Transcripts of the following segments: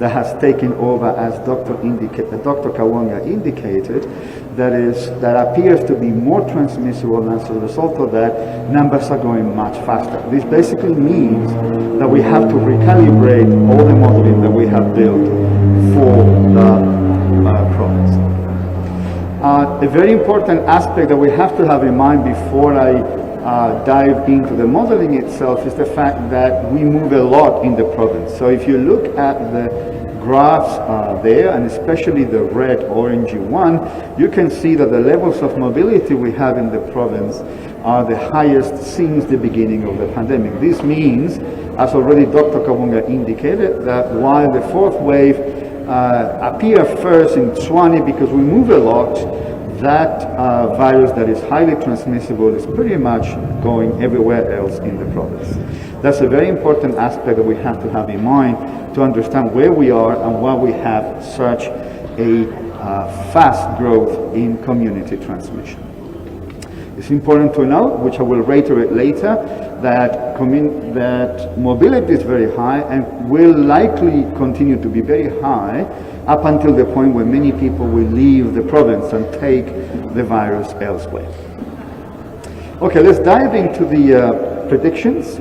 that has taken over, as Dr. Kawanga indicated, that appears to be more transmissible, and as a result of that, numbers are going much faster. This basically means that we have to recalibrate all the modeling that we have built for the province. A very important aspect that we have to have in mind before I dive into the modeling itself is the fact that we move a lot in the province. So if you look at the graphs there, and especially the red orangey one, you can see that the levels of mobility we have in the province are the highest since the beginning of the pandemic. This means, as already Dr. Kawunga indicated, that while the fourth wave appeared first in Tswane because we move a lot, that virus that is highly transmissible is pretty much going everywhere else in the province. That's a very important aspect that we have to have in mind to understand where we are and why we have such a fast growth in community transmission. It's important to note, which I will reiterate later, that mobility is very high and will likely continue to be very high up until the point where many people will leave the province and take the virus elsewhere. Okay, let's dive into the predictions.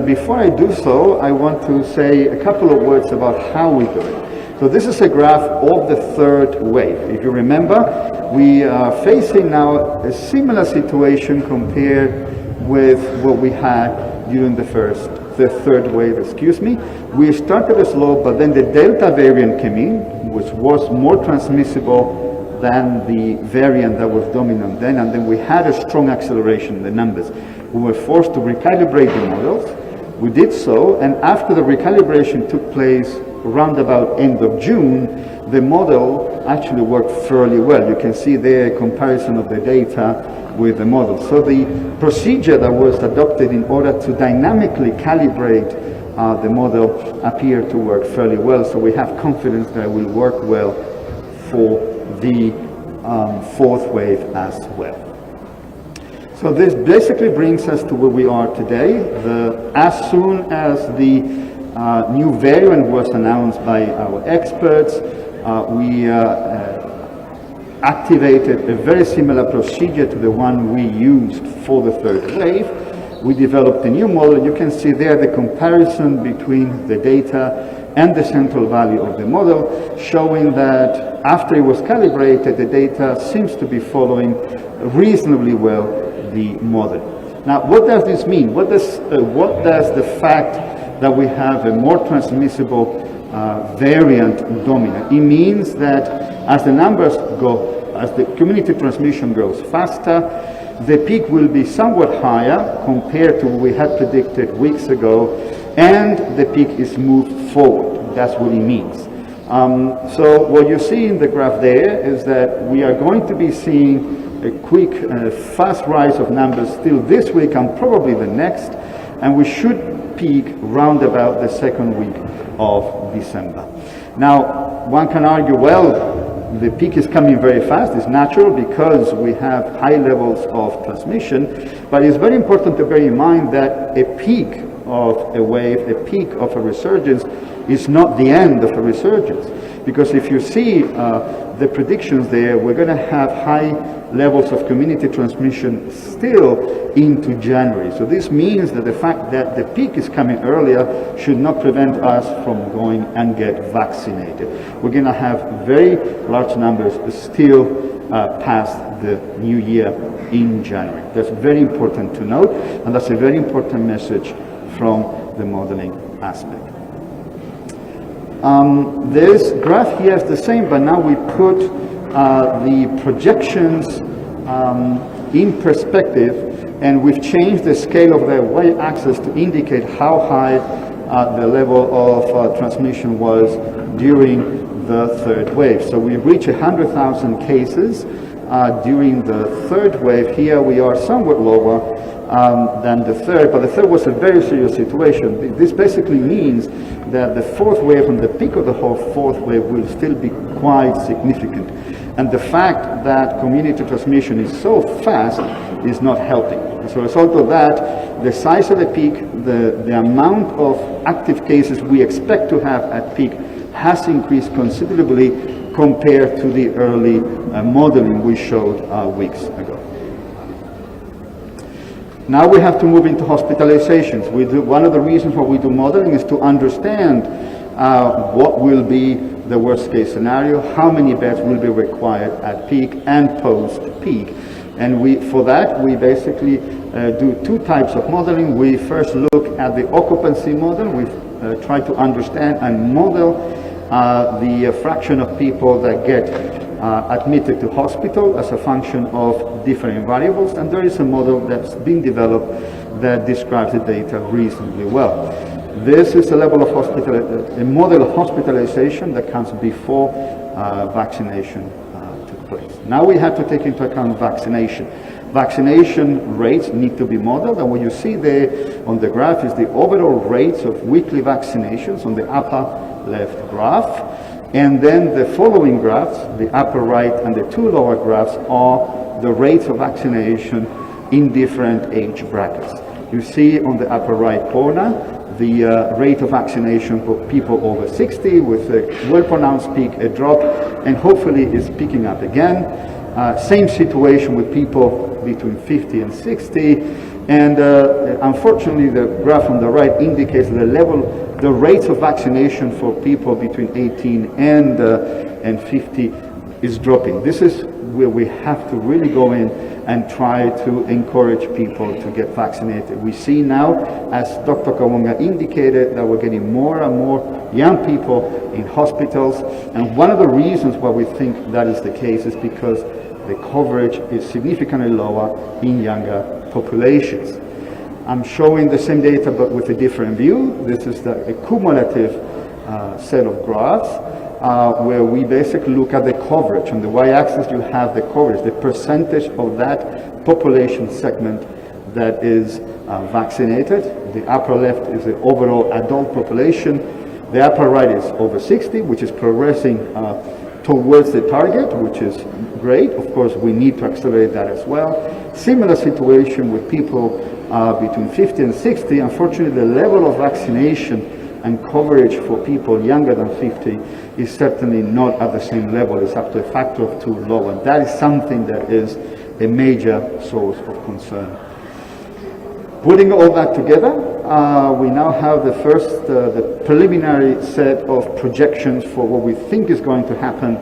Before I do so, I want to say a couple of words about how we do it. So this is a graph of the third wave. If you remember, we are facing now a similar situation compared with what we had during the third wave, We started slow, but then the Delta variant came in, which was more transmissible than the variant that was dominant then, and then we had a strong acceleration in the numbers. We were forced to recalibrate the models. We did so, and after the recalibration took place around about end of June, the model actually worked fairly well. You can see there a comparison of the data with the model. So the procedure that was adopted in order to dynamically calibrate the model appeared to work fairly well. So we have confidence that it will work well for the fourth wave as well. So this basically brings us to where we are today. As soon as the new variant was announced by our experts, we activated a very similar procedure to the one we used for the third wave. We developed a new model. You can see there the comparison between the data and the central value of the model, showing that after it was calibrated, the data seems to be following reasonably well the model. Now, what does this mean? What does the fact that we have a more transmissible variant dominant? It means that as the numbers go, as the community transmission grows faster, the peak will be somewhat higher compared to what we had predicted weeks ago, and the peak is moved forward. That's what it means. So what you see in the graph there is that we are going to be seeing a quick, fast rise of numbers still this week and probably the next, and we should peak round about the second week of December. Now, one can argue, well, the peak is coming very fast. It's natural because we have high levels of transmission, but it's very important to bear in mind that a peak of a wave, a peak of a resurgence, is not the end of a resurgence. Because if you see the predictions there, we're going to have high levels of community transmission still into January. So this means that the fact that the peak is coming earlier should not prevent us from going and get vaccinated. We're going to have very large numbers still past the new year in January. That's very important to note, and that's a very important message from the modeling aspect. This graph here is the same, but now we put the projections in perspective, and we've changed the scale of the y-axis to indicate how high the level of transmission was during the third wave. So we reached 100,000 cases during the third wave. Here we are somewhat lower than the third, but the third was a very serious situation. This basically means that the fourth wave and the peak of the whole fourth wave will still be quite significant. And the fact that community transmission is so fast is not helping. As a result of that, the size of the peak, the amount of active cases we expect to have at peak has increased considerably compared to the early modeling we showed weeks ago. Now we have to move into hospitalizations. One of the reasons why we do modeling is to understand what will be the worst case scenario, how many beds will be required at peak and post-peak. And for that, we basically do two types of modeling. We first look at the occupancy model. We try to understand and model the fraction of people that get admitted to hospital as a function of different variables. And there is a model that's been developed that describes the data reasonably well. This is a level of a model of hospitalization that comes before vaccination took place. Now we have to take into account vaccination. Vaccination rates need to be modeled, and what you see there on the graph is the overall rates of weekly vaccinations on the upper left graph, and then the following graphs, the upper right and the two lower graphs, are the rates of vaccination in different age brackets. You see on the upper right corner the rate of vaccination for people over 60 with a well-pronounced peak, a drop, and hopefully is picking up again. Same situation with people between 50 and 60, and unfortunately the graph on the right indicates the rates of vaccination for people between 18 and 50 is dropping. This is where we have to really go in and try to encourage people to get vaccinated. We see now, as Dr. Kawonga indicated, that we're getting more and more young people in hospitals, and one of the reasons why we think that is the case is because the coverage is significantly lower in younger populations. I'm showing the same data but with a different view. This is the cumulative set of graphs where we basically look at the coverage. On the y-axis you have the coverage, the percentage of that population segment that is vaccinated. The upper left is the overall adult population. The upper right is over 60, which is progressing towards the target, which is great. Of course, we need to accelerate that as well. Similar situation with people between 50 and 60. Unfortunately, the level of vaccination and coverage for people younger than 50 is certainly not at the same level. It's up to a factor of 2 lower. That is something that is a major source of concern. Putting all that together, we now have the first, the preliminary set of projections for what we think is going to happen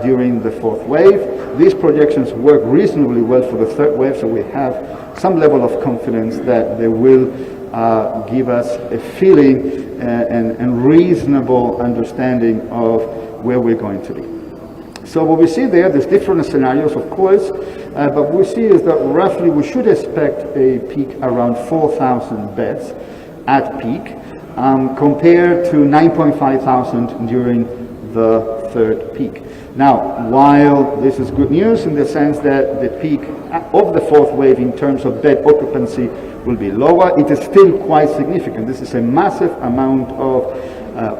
during the fourth wave. These projections work reasonably well for the third wave, so we have some level of confidence that they will give us a feeling and reasonable understanding of where we're going to be. So what we see there's different scenarios, of course, but what we see is that roughly we should expect a peak around 4,000 beds at peak, compared to 9,500 during the third peak. Now, while this is good news in the sense that the peak of the fourth wave in terms of bed occupancy will be lower, it is still quite significant. This is a massive amount of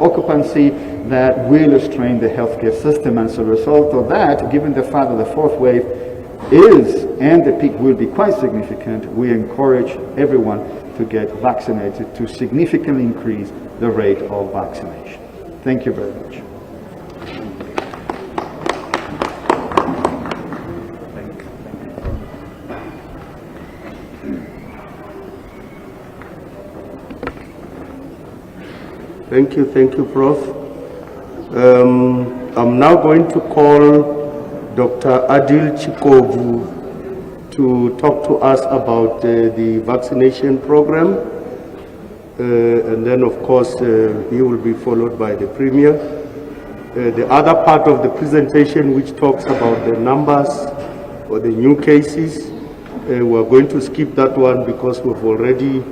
occupancy that will strain the healthcare system. And as a result of that, given the fact that the fourth wave is and the peak will be quite significant, we encourage everyone to get vaccinated to significantly increase the rate of vaccination. Thank you very much. Thank you, Prof. I'm now going to call Dr. Adil Chikovu to talk to us about the vaccination program, and then of course he will be followed by the Premier. The other part of the presentation, which talks about the numbers or the new cases, we're going to skip that one because we've already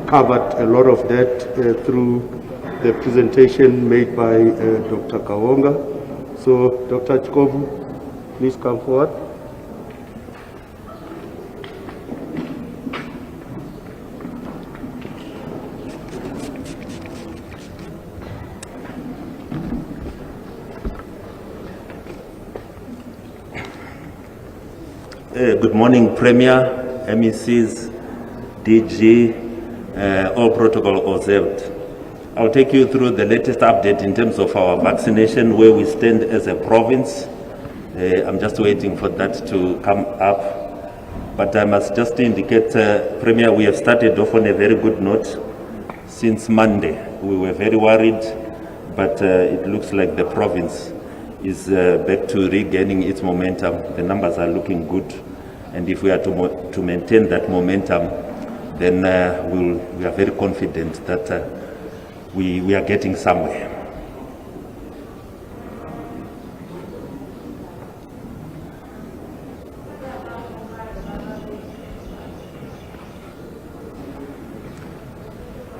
covered a lot of that through the presentation made by Dr. Kawonga. So, Dr. Chikovu, please come forward. Good morning, Premier, MECs, DG, all protocol observed. I'll take you through the latest update in terms of our vaccination, where we stand as a province. I'm just waiting for that to come up. But I must just indicate, Premier, we have started off on a very good note. Since Monday, we were very worried, but it looks like the province is back to regaining its momentum. The numbers are looking good. And if we are to maintain that momentum, then we are very confident that we are getting somewhere.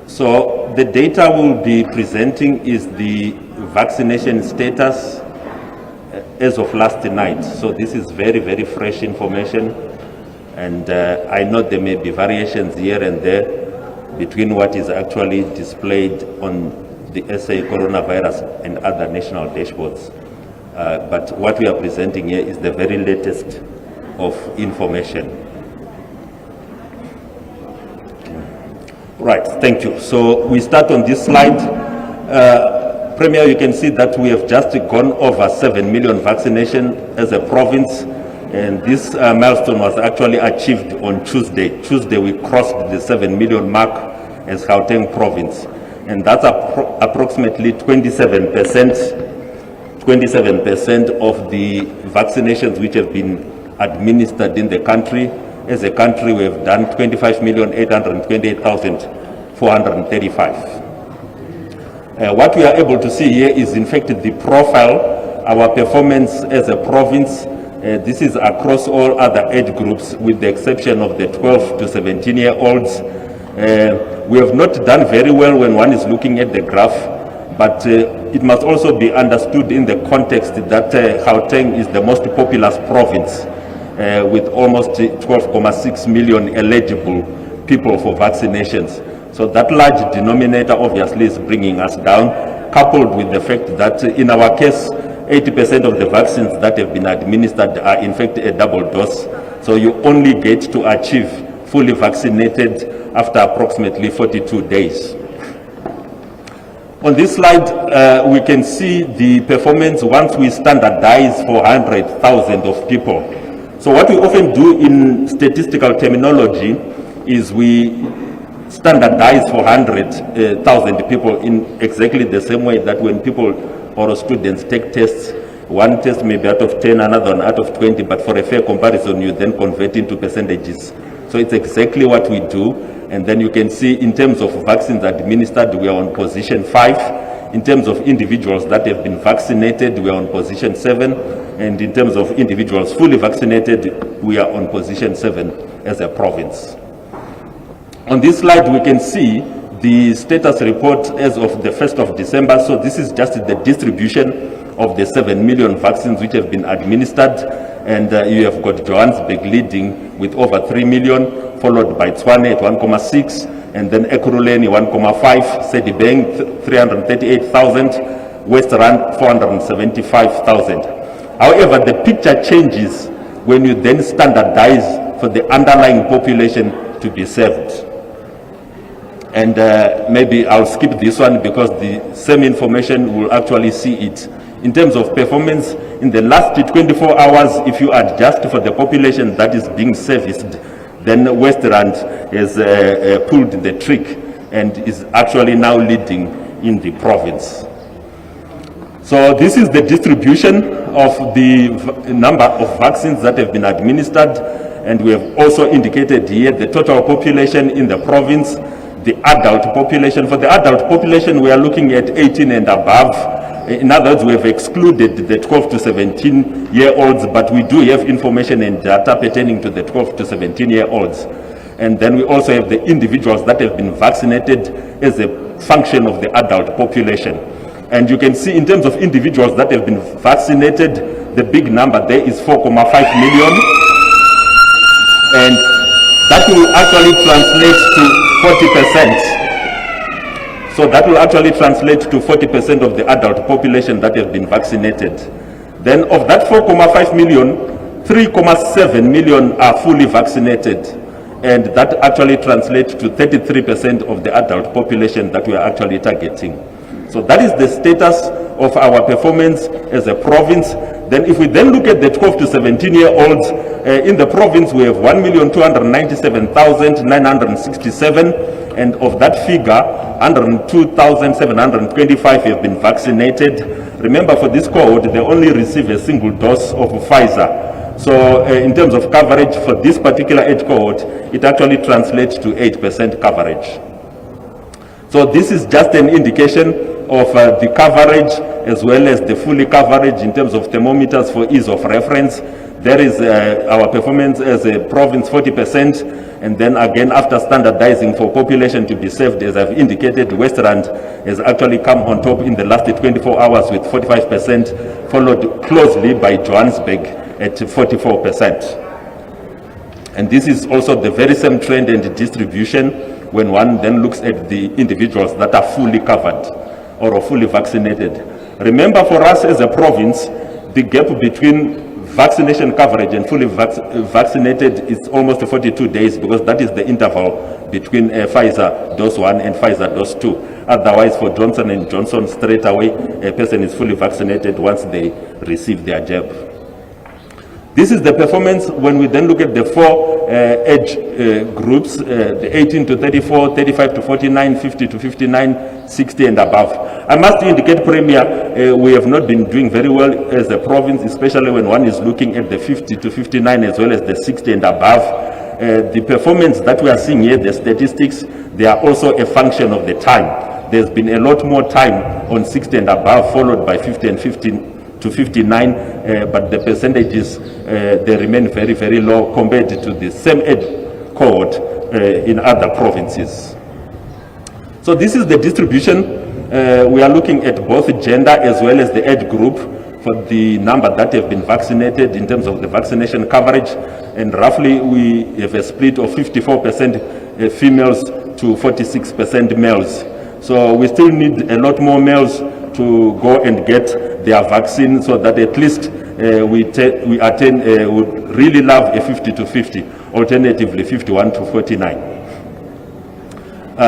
So the data we'll be presenting is the vaccination status as of last night. So this is very, very fresh information. And I know there may be variations here and there between what is actually displayed on the SA coronavirus and other national dashboards. But what we are presenting here is the very latest of information. Right, thank you. So we start on this slide. Premier, you can see that we have just gone over 7 million vaccination as a province, and this milestone was actually achieved on Tuesday. Tuesday we crossed the 7 million mark as Gauteng province, and that's approximately 27% of the vaccinations which have been administered in the country. As a country, we have done 25,828,435. What we are able to see here is, in fact, the profile, our performance as a province. This is across all other age groups, with the exception of the 12 to 17-year-olds. We have not done very well when one is looking at the graph, but it must also be understood in the context that Gauteng is the most populous province, with almost 12.6 million eligible people for vaccinations. So that large denominator obviously is bringing us down, coupled with the fact that in our case, 80% of the vaccines that have been administered are in fact a double dose. So you only get to achieve fully vaccinated after approximately 42 days. On this slide, we can see the performance once we standardize for 100,000 of people. So what we often do in statistical terminology is we standardize for 100,000 people in exactly the same way that when people or students take tests, one test may be out of 10, another one out of 20, but for a fair comparison, you then convert into percentages. So it's exactly what we do. And then you can see in terms of vaccines administered, we are on position 5. In terms of individuals that have been vaccinated, we are on position 7. And in terms of individuals fully vaccinated, we are on position 7 as a province. On this slide, we can see the status report as of the 1st of December. So this is just the distribution of the 7 million vaccines which have been administered. And you have got Johannesburg leading with over 3 million, followed by Tshwane at 1.6, and then Ekurhuleni 1.5, Sedibeng 338,000, West Rand 475,000. However, the picture changes when you then standardize for the underlying population to be served. And maybe I'll skip this one because the same information will actually see it. In terms of performance, in the last 24 hours, if you adjust for the population that is being serviced, then West Rand has pulled the trick and is actually now leading in the province. So this is the distribution of the number of vaccines that have been administered, and we have also indicated here the total population in the province, the adult population. For the adult population, we are looking at 18 and above. In other words, we have excluded the 12 to 17-year-olds, but we do have information and data pertaining to the 12 to 17-year-olds. And then we also have the individuals that have been vaccinated as a function of the adult population. And you can see in terms of individuals that have been vaccinated, the big number there is 4.5 million. And that will actually translate to 40%. So that will actually translate to 40% of the adult population that have been vaccinated. Then of that 4.5 million, 3.7 million are fully vaccinated, and that actually translates to 33% of the adult population that we are actually targeting. So that is the status of our performance as a province. Then if we then look at the 12 to 17-year-olds, in the province we have 1,297,967, and of that figure, 102,725 have been vaccinated. Remember, for this cohort, they only receive a single dose of Pfizer. So in terms of coverage for this particular age cohort, it actually translates to 8% coverage. So this is just an indication of the coverage as well as the fully coverage in terms of thermometers for ease of reference. There is our performance as a province 40%, and then again after standardizing for population to be saved, as I've indicated, West Rand has actually come on top in the last 24 hours with 45%, followed closely by Johannesburg at 44%. And this is also the very same trend and distribution when one then looks at the individuals that are fully covered or fully vaccinated. Remember, for us as a province, the gap between vaccination coverage and fully vaccinated is almost 42 days, because that is the interval between Pfizer dose 1 and Pfizer dose 2. Otherwise, for Johnson & Johnson, straight away, a person is fully vaccinated once they receive their jab. This is the performance when we then look at the four age groups, the 18 to 34, 35 to 49, 50 to 59, 60 and above. I must indicate, Premier, we have not been doing very well as a province, especially when one is looking at the 50 to 59 as well as the 60 and above. The performance that we are seeing here, the statistics, they are also a function of the time. There's been a lot more time on 60 and above, followed by 50 and 15 to 59, but the percentages, they remain very, very low compared to the same age cohort in other provinces. So this is the distribution. We are looking at both gender as well as the age group for the number that have been vaccinated in terms of the vaccination coverage, and roughly we have a split of 54% females to 46% males. So we still need a lot more males to go and get their vaccine, so that at least would really love a 50 to 50, alternatively 51 to 49.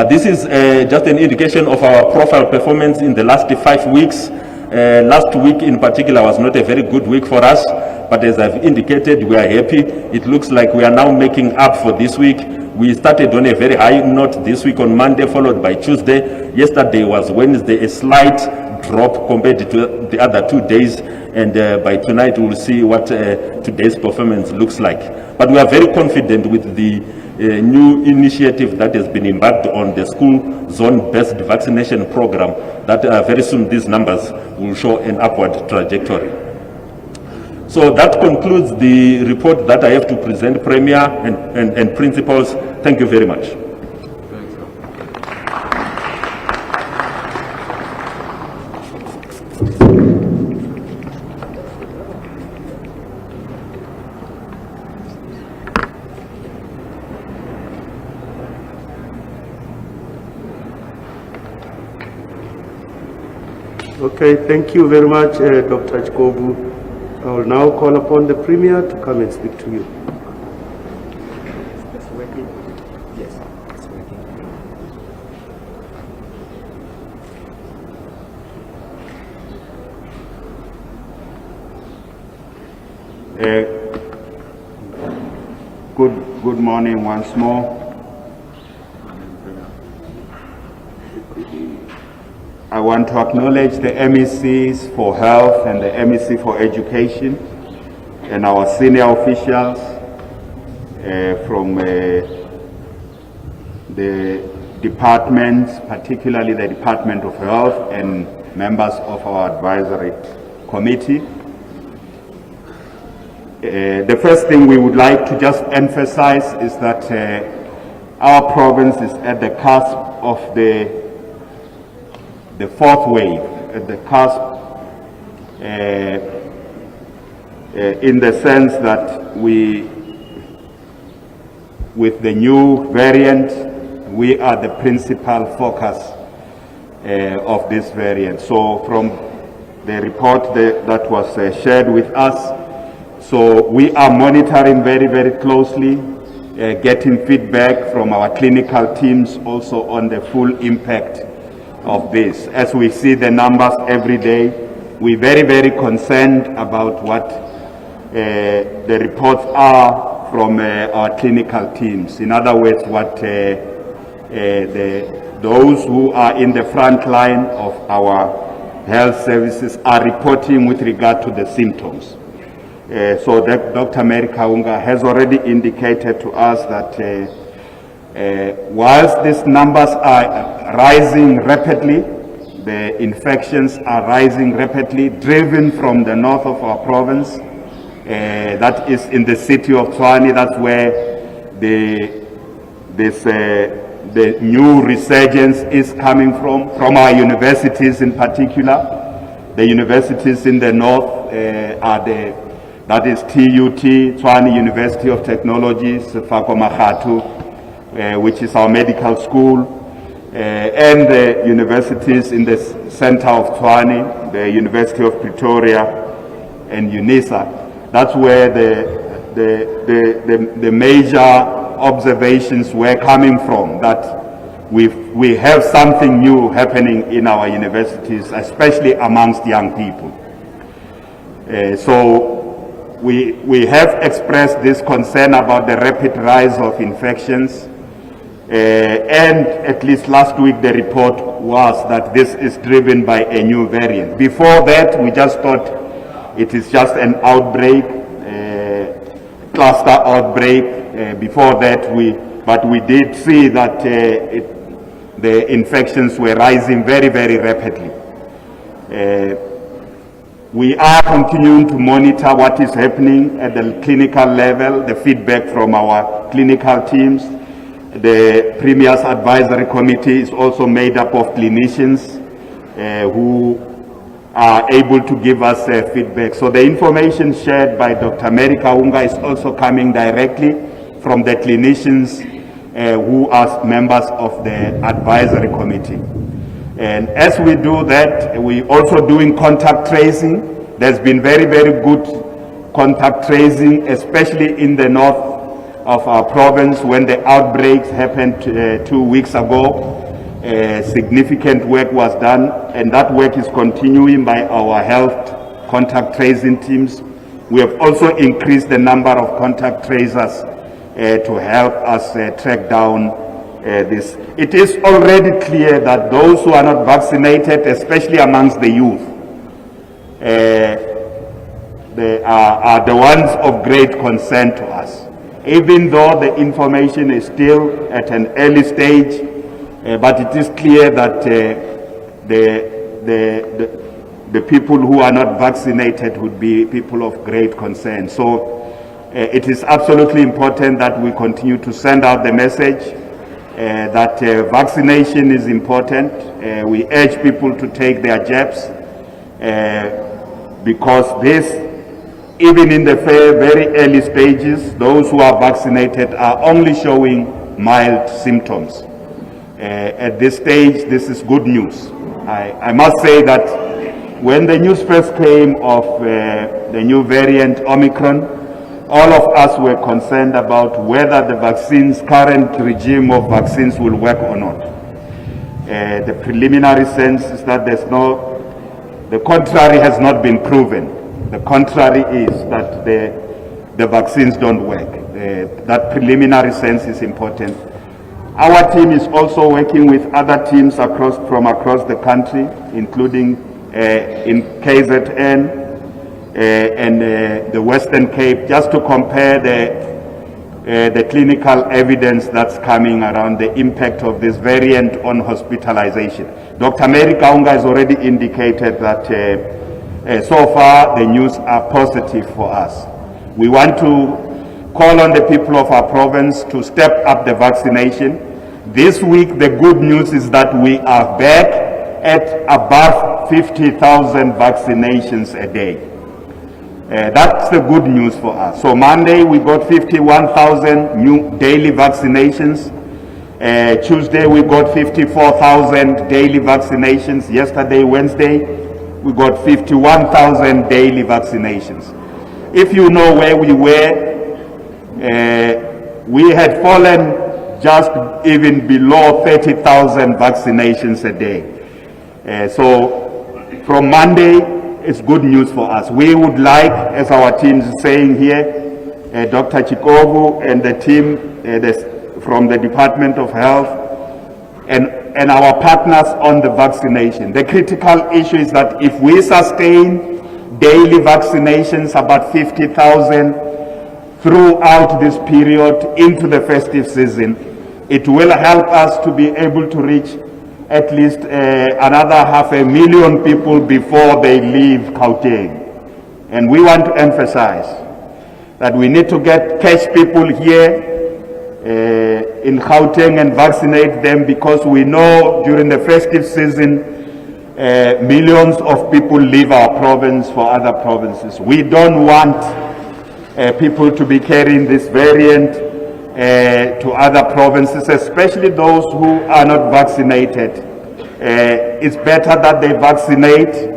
This is just an indication of our profile performance in the last 5 weeks. Last week in particular was not a very good week for us, but as I've indicated, we are happy. It looks like we are now making up for this week. We started on a very high note this week on Monday, followed by Tuesday. Yesterday was Wednesday, a slight drop compared to the other 2 days, and by tonight we'll see what today's performance looks like. But we are very confident with the new initiative that has been embarked on, the school zone-based vaccination program, that very soon these numbers will show an upward trajectory. So that concludes the report that I have to present, Premier and principals. Thank you very much. Okay, thank you very much, Dr. Chikovu. I will now call upon the Premier to come and speak to you. It's working? Yes, it's working. Good morning once more. I want to acknowledge the MECs for Health and the MEC for Education and our senior officials from the departments, particularly the Department of Health, and members of our advisory committee. The first thing we would like to just emphasize is that our province is at the cusp of the fourth wave, at the cusp in the sense that with the new variant, we are the principal focus of this variant. So from the report that was shared with us, So we are monitoring very, very closely, getting feedback from our clinical teams also on the full impact of this. As we see the numbers every day, we're very, very concerned about what the reports are from our clinical teams. In other words, what those who are in the front line of our health services are reporting with regard to the symptoms. So Dr. Mary Kaunga has already indicated to us that whilst these numbers are rising rapidly, the infections are rising rapidly, driven from the north of our province, that is in the city of Tshwane. That's where the new resurgence is coming from our universities in particular. The universities in the north that is TUT, Tshwane University of Technology, Sefako Makgatho, which is our medical school, and the universities in the center of Tshwane, the University of Pretoria and UNISA. That's where the major observations were coming from, that we have something new happening in our universities, especially amongst young people. So we have expressed this concern about the rapid rise of infections, and at least last week the report was that this is driven by a new variant. Before that, we just thought it is just an outbreak, cluster outbreak. Before that, but we did see that the infections were rising very, very rapidly. We are continuing to monitor what is happening at the clinical level, the feedback from our clinical teams. The Premier's Advisory Committee is also made up of clinicians who are able to give us feedback. So the information shared by Dr. Mary Kaunga is also coming directly from the clinicians who are members of the advisory committee. And as we do that, we're also doing contact tracing. There's been very, very good contact tracing, especially in the north of our province when the outbreaks happened 2 weeks ago. Significant work was done, and that work is continuing by our health contact tracing teams. We have also increased the number of contact tracers to help us track down this. It is already clear that those who are not vaccinated, especially amongst the youth, they are the ones of great concern to us. Even though the information is still at an early stage, but it is clear that the people who are not vaccinated would be people of great concern. So it is absolutely important that we continue to send out the message that vaccination is important. We urge people to take their jabs because this, even in the very early stages, those who are vaccinated are only showing mild symptoms. At this stage, this is good news. I must say that when the news first came of the new variant Omicron, all of us were concerned about whether the current regime of vaccines will work or not. The preliminary sense is that the contrary has not been proven. The contrary is that the vaccines don't work. That preliminary sense is important. Our team is also working with other teams from across the country, including in KZN and the Western Cape, just to compare the clinical evidence that's coming around the impact of this variant on hospitalization. Dr. Mary Kaunga has already indicated that so far the news are positive for us. We want to call on the people of our province to step up the vaccination. This week, the good news is that we are back at above 50,000 vaccinations a day. That's the good news for us. So Monday, we got 51,000 new daily vaccinations. Tuesday, we got 54,000 daily vaccinations. Yesterday, Wednesday, we got 51,000 daily vaccinations. if you know where we were, we had fallen just even below 30,000 vaccinations a day. So from Monday, it's good news for us. We would like, as our team is saying here, Dr. Chikovu and the team from the Department of Health and our partners on the vaccination. The critical issue is that if we sustain daily vaccinations, about 50,000 throughout this period into the festive season, it will help us to be able to reach at least another 500,000 people before they leave Gauteng. And we want to emphasize that we need to catch people here in Gauteng and vaccinate them, because we know during the festive season millions of people leave our province for other provinces. We don't want people to be carrying this variant to other provinces, especially those who are not vaccinated. It's better that they vaccinate.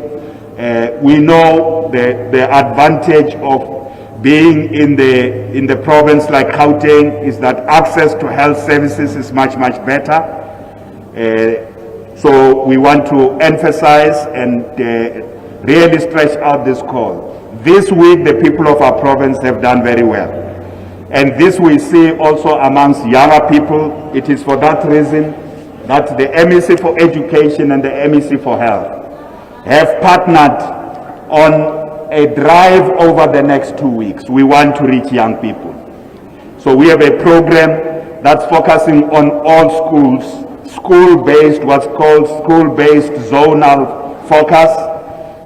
We know the advantage of being in the province like Gauteng is that access to health services is much better. So we want to emphasize and really stretch out this call. This week, the people of our province have done very well. And this we see also amongst younger people. It is for that reason that the MEC for Education and the MEC for Health have partnered on a drive over the next 2 weeks. We want to reach young people. So we have a program that's focusing on all schools, school-based, what's called school-based zonal focus.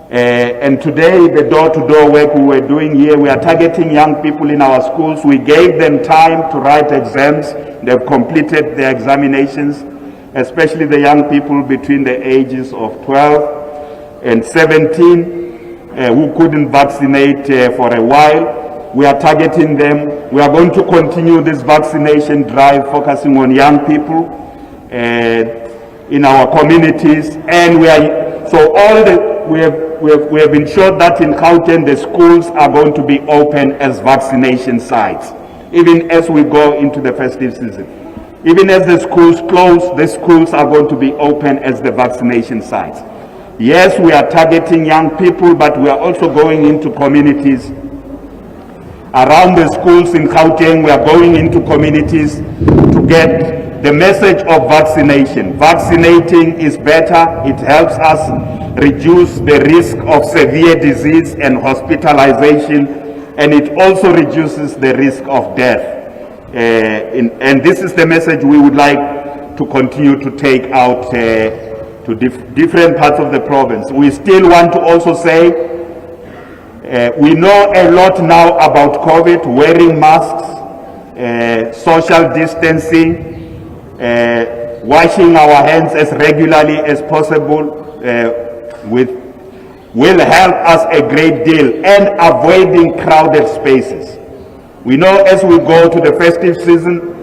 And today, the door-to-door work we were doing here, we are targeting young people in our schools. We gave them time to write exams. They've completed their examinations, especially the young people between the ages of 12 and 17 who couldn't vaccinate for a while. We are targeting them. We are going to continue this vaccination drive focusing on young people in our communities. And we have ensured that in Gauteng the schools are going to be open as vaccination sites, even as we go into the festive season. Even as the schools close, the schools are going to be open as the vaccination sites. Yes, we are targeting young people, but we are also going into communities around the schools in Gauteng. We are going into communities to get the message of vaccination. Vaccinating is better. It helps us reduce the risk of severe disease and hospitalization, and it also reduces the risk of death. And this is the message we would like to continue to take out to different parts of the province. We still want to also say we know a lot now about COVID, wearing masks, social distancing, washing our hands as regularly as possible will help us a great deal, and avoiding crowded spaces. We know as we go to the festive season,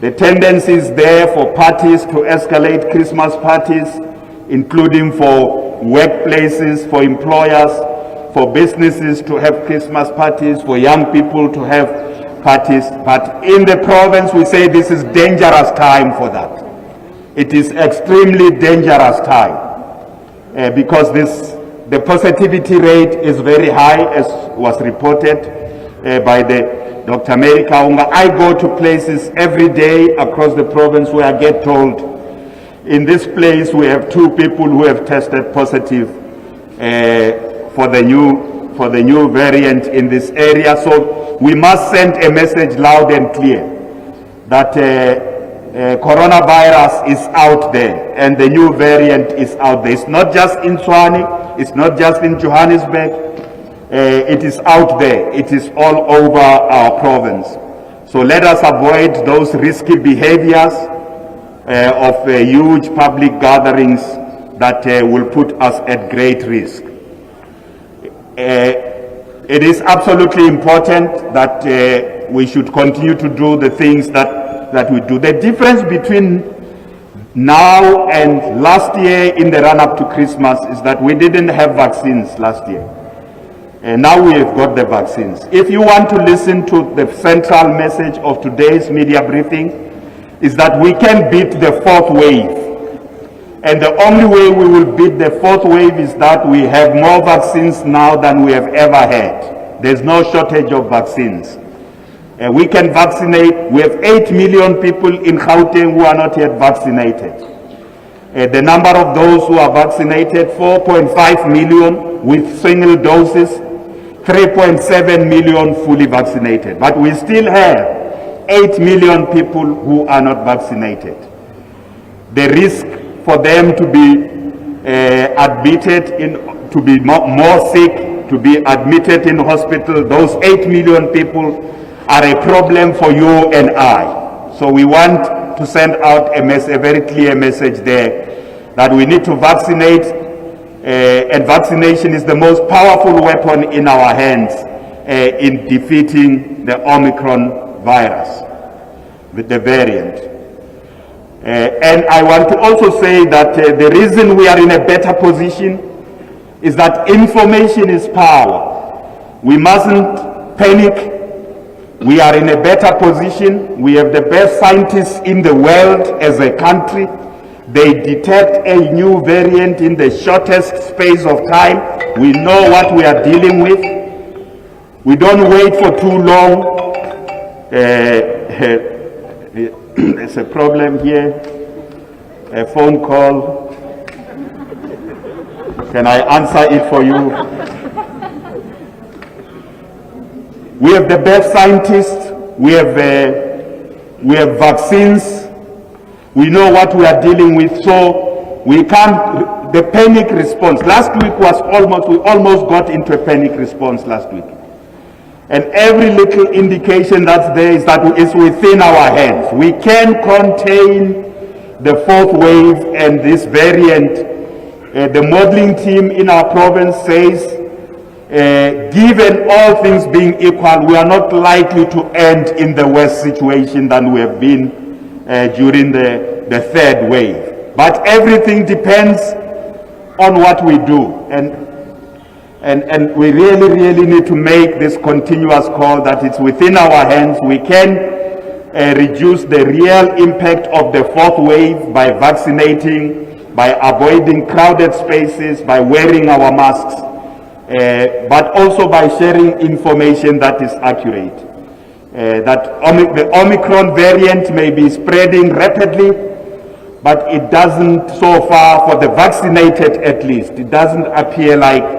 the tendency is there for parties to escalate, Christmas parties, including for workplaces, for employers, for businesses to have Christmas parties, for young people to have parties. But in the province, we say this is dangerous time for that. It is extremely dangerous time because the positivity rate is very high, as was reported by the Dr. Mary Kaunga. I go to places every day across the province where I get told, in this place we have 2 people who have tested positive for the new variant in this area. So we must send a message loud and clear that coronavirus is out there and the new variant is out there. It's not just in Tshwane, it's not just in Johannesburg. It is out there. It is all over our province. So let us avoid those risky behaviors of huge public gatherings that will put us at great risk. It is absolutely important that we should continue to do the things that we do. The difference between now and last year in the run-up to Christmas is that we didn't have vaccines last year. And now we have got the vaccines. If you want to listen to the central message of today's media briefing, is that we can beat the fourth wave. And the only way we will beat the fourth wave is that we have more vaccines now than we have ever had. There's no shortage of vaccines. We can vaccinate. We have 8 million people in Gauteng who are not yet vaccinated. The number of those who are vaccinated, 4.5 million with single doses, 3.7 million fully vaccinated. But we still have 8 million people who are not vaccinated. The risk for them to be admitted, to be more sick, to be admitted in hospital, those 8 million people are a problem for you and I. So we want to send out a very clear message there that we need to vaccinate, and vaccination is the most powerful weapon in our hands in defeating the Omicron virus, with the variant. And I want to also say that the reason we are in a better position is that information is power. We mustn't panic. We are in a better position. We have the best scientists in the world as a country. They detect a new variant in the shortest space of time. We know what we are dealing with. We don't wait for too long. There's a problem here. A phone call. Can I answer it for you? We have the best scientists. We have vaccines. We know what we are dealing with. So we can't. The panic response last week was we almost got into a panic response last week. And every little indication that's there is that it's within our hands. We can contain the fourth wave and this variant. The modeling team in our province says, given all things being equal, we are not likely to end in the worst situation than we have been during the third wave. But everything depends on what we do. And we really need to make this continuous call that it's within our hands. We can reduce the real impact of the fourth wave by vaccinating, by avoiding crowded spaces, by wearing our masks, but also by sharing information that is accurate. The Omicron variant may be spreading rapidly, but it doesn't, so far for the vaccinated at least, it doesn't appear like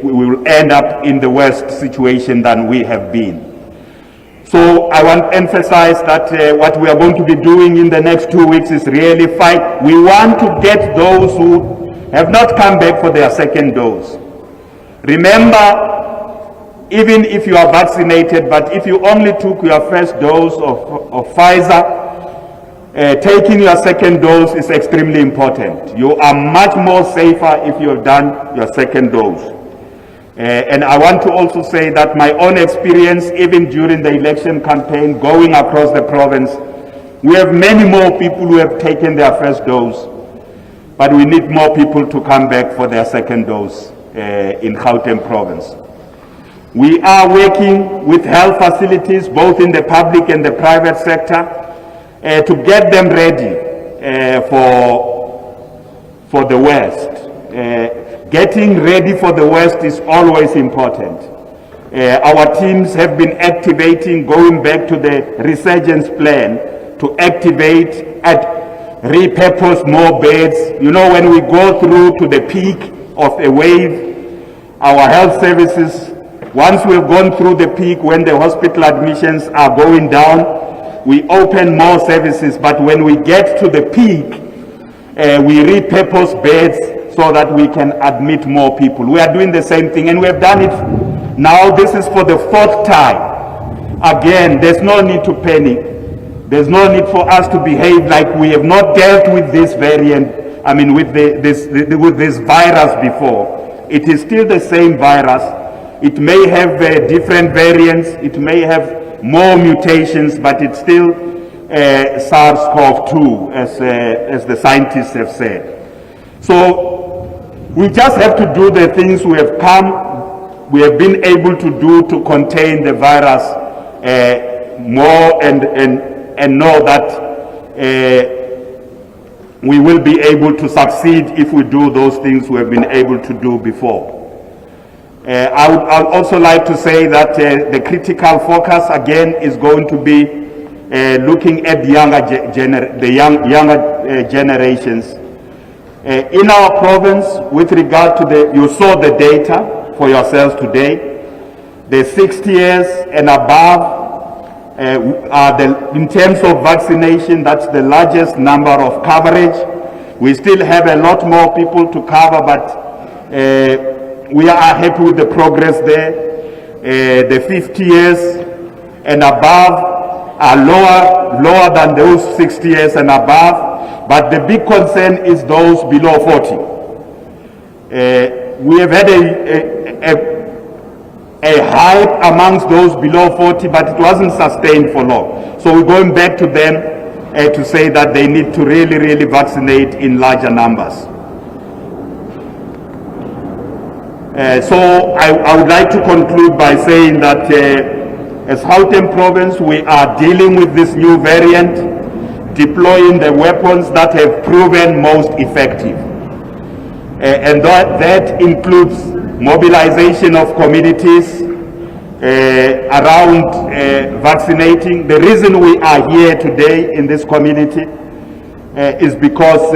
we will end up in the worst situation than we have been. So I want to emphasize that what we are going to be doing in the next 2 weeks is really fight. We want to get those who have not come back for their second dose. Remember, even if you are vaccinated, but if you only took your first dose of Pfizer, taking your second dose is extremely important. You are much more safer if you have done your second dose. And I want to also say that my own experience, even during the election campaign, going across the province, we have many more people who have taken their first dose, but we need more people to come back for their second dose in Gauteng province. We are working with health facilities, both in the public and the private sector, to get them ready for the worst. Getting ready for the worst is always important. Our teams have been activating, going back to the resurgence plan, to activate and repurpose more beds. You know, when we go through to the peak of a wave, our health services, once we've gone through the peak, when the hospital admissions are going down, we open more services. But when we get to the peak, we repurpose beds so that we can admit more people. We are doing the same thing, and we have done it now. This is for the fourth time. Again, there's no need to panic. There's no need for us to behave like we have not dealt with this variant, with this virus before. It is still the same virus. It may have different variants. It may have more mutations, but it's still SARS-CoV-2, as the scientists have said. So We just have to do the things we have been able to do to contain the virus more and know that we will be able to succeed if we do those things we have been able to do before. I'd also like to say that the critical focus again is going to be looking at the younger generations. In our province, with regard to you saw the data for yourselves today, the 60 years and above in terms of vaccination, that's the largest number of coverage. We still have a lot more people to cover, but we are happy with the progress there. The 50 years and above are lower than those 60 years and above, but the big concern is those below 40. We have had a hype amongst those below 40, but it wasn't sustained for long. So we're going back to them to say that they need to really vaccinate in larger numbers. So I would like to conclude by saying that as Gauteng province, we are dealing with this new variant, deploying the weapons that have proven most effective. And that includes mobilization of communities around vaccinating. The reason we are here today in this community is because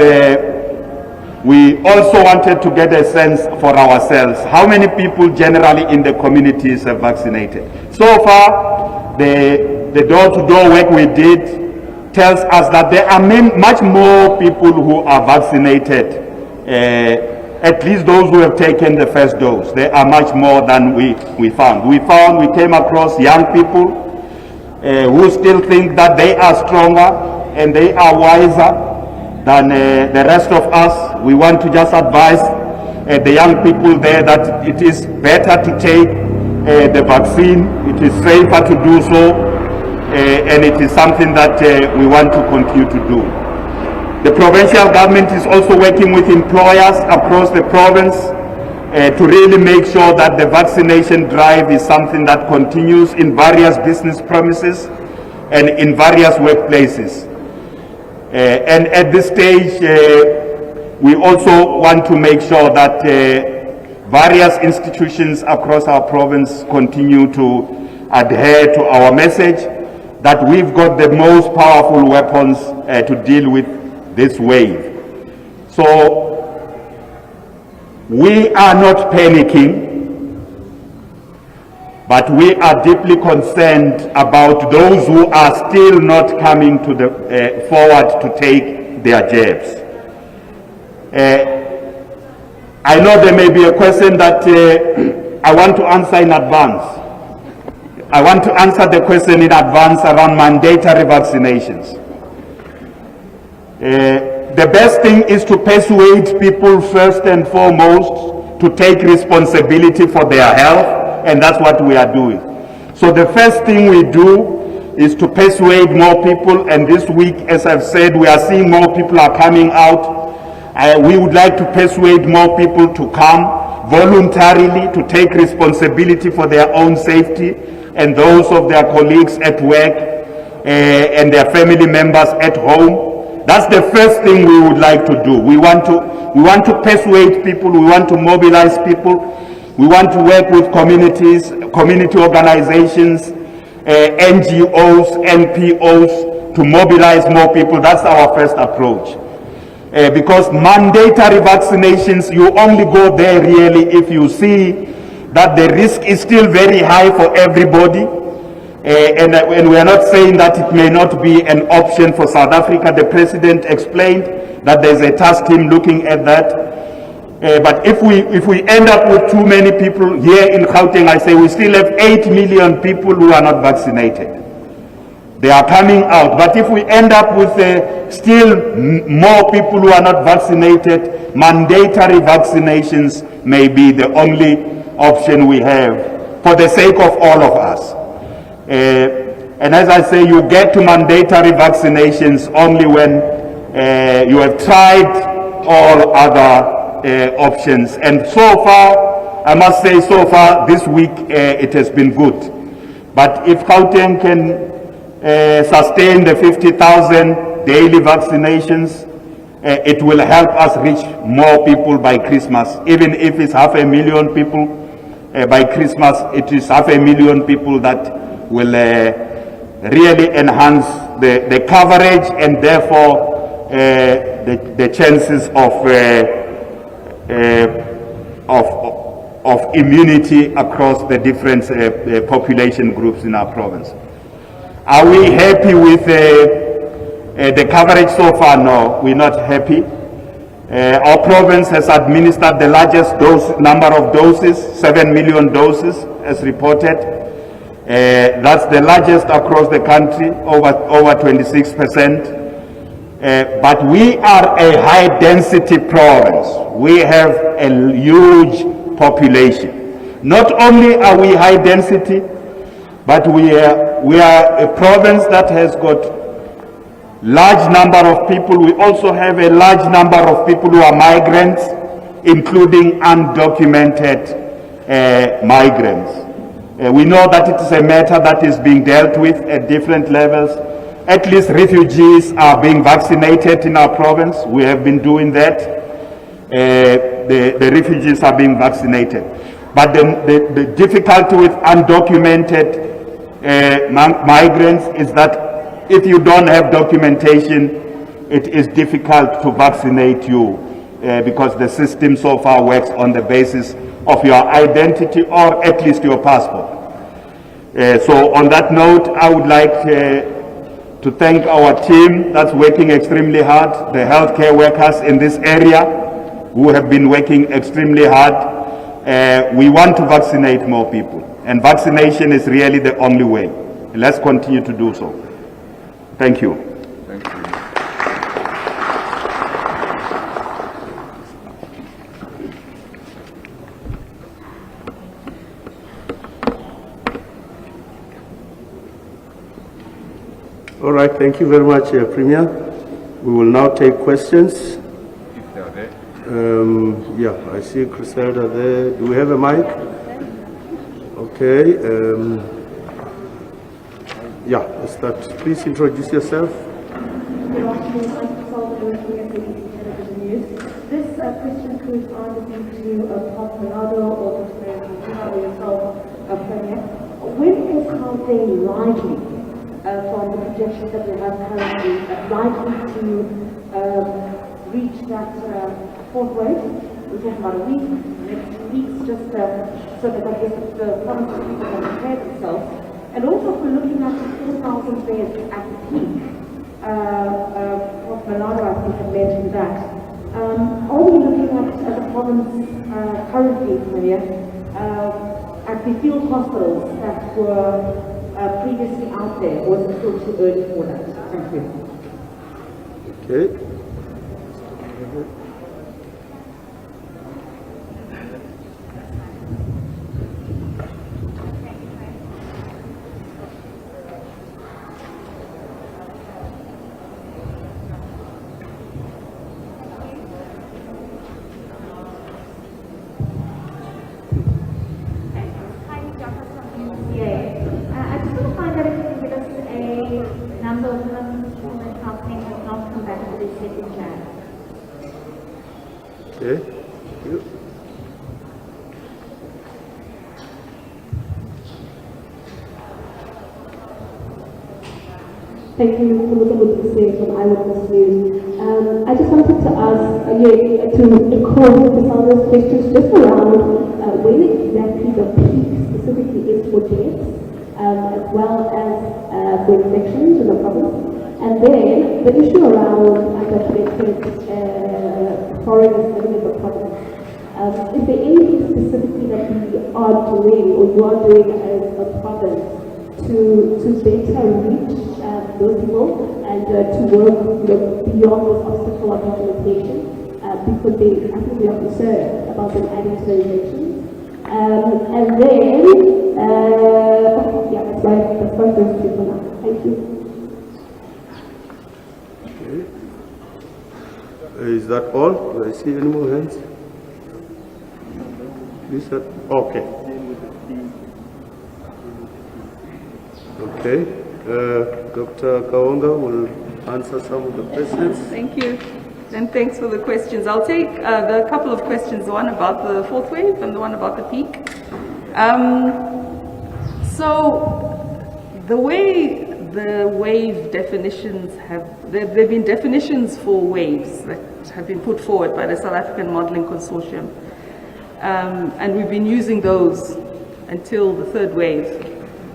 we also wanted to get a sense for ourselves. How many people generally in the communities have vaccinated? So far, the door-to-door work we did tells us that there are much more people who are vaccinated, at least those who have taken the first dose. There are much more than we found. We came across young people who still think that they are stronger and they are wiser than the rest of us. We want to just advise the young people there that it is better to take the vaccine. It is safer to do so, and it is something that we want to continue to do. The provincial government is also working with employers across the province to really make sure that the vaccination drive is something that continues in various business premises and in various workplaces. And at this stage, we also want to make sure that various institutions across our province continue to adhere to our message that we've got the most powerful weapons to deal with this wave. So we are not panicking, but we are deeply concerned about those who are still not coming to the forward to take their jabs. I know there may be a question that I want to answer in advance. I want to answer the question in advance around mandatory vaccinations. The best thing is to persuade people first and foremost to take responsibility for their health, and that's what we are doing. So the first thing we do is to persuade more people, and this week, as I've said, we are seeing more people are coming out. We would like to persuade more people to come voluntarily, to take responsibility for their own safety and those of their colleagues at work and their family members at home. That's the first thing we would like to do. We want to persuade people, we want to mobilize people, we want to work with communities, community organizations, NGOs, NPOs to mobilize more people. That's our first approach. Because mandatory vaccinations, you only go there really if you see that the risk is still very high for everybody. And we are not saying that it may not be an option for South Africa. The President explained that there's a task team looking at that. But if we end up with too many people here in Gauteng, I say we still have 8 million people who are not vaccinated. They are coming out. But if we end up with still more people who are not vaccinated, mandatory vaccinations may be the only option we have for the sake of all of us. And as I say, you get to mandatory vaccinations only when you have tried all other options. And so far, I must say so far this week it has been good. But if Gauteng can sustain the 50,000 daily vaccinations, it will help us reach more people by Christmas. Even if it's 500,000 people by Christmas, it is 500,000 people that will really enhance the coverage and therefore the chances of immunity across the different population groups in our province. Are we happy with the coverage so far? No, we're not happy. Our province has administered the largest number of doses, 7 million doses as reported. That's the largest across the country, over 26%. But we are a high density province. We have a huge population. Not only are we high density, but we are a province that has got large number of people. We also have a large number of people who are migrants, including undocumented migrants. We know that it is a matter that is being dealt with at different levels. At least refugees are being vaccinated in our province. We have been doing that. The refugees are being vaccinated. But the difficulty with undocumented migrants is that if you don't have documentation, it is difficult to vaccinate you because the system so far works on the basis of your identity or at least your passport. So on that note, I would like to thank our team that's working extremely hard, the healthcare workers in this area who have been working extremely hard. We want to vaccinate more people, and vaccination is really the only way. Let's continue to do so. Thank you. Thank you. All right, thank you very much, Premier. We will now take questions. If they are there. Yeah, I see Griselda there. Do we have a mic? Okay. Yeah, let's start. Please introduce yourself. Good afternoon. I'm Griselda working at the Television News. This question could either be to Prof. Manado or Dr. or yourself, Premier. When is Gauteng likely, from the projections that we have currently, likely to reach that fourth wave? We're talking about a week, next 2 weeks, just so that I guess the province of people can prepare themselves. And also, if we're looking at 4,000 beds at the peak, Prof. Malado, I think, had mentioned that. Are we looking at the province currently, Maria, at the field hospitals that were previously out there, or is it still too early for that? Thank you. Okay. Okay. Thank you. Thank you, Mr. from Eyewitness News. I just wanted to ask to call to some of those questions just around when exactly the peak specifically is for deaths, as well as for infections in the province. And then the issue around undocumented foreigners living in the province. Is there anything specifically that we are doing or you are doing as a province to better reach those people and to work beyond this obstacle of documentation because I think we are concerned about them adding to the elections. And then, that's my first question for now. Thank you. Okay. Is that all? Do I see any more hands? Lisa, okay. Okay, Dr. Kaonga will answer some of the questions. Thank you, and thanks for the questions. I'll take the couple of questions, the one about the fourth wave and the one about the peak. So the way the wave definitions there have been definitions for waves that have been put forward by the South African Modelling Consortium. And we've been using those until the third wave.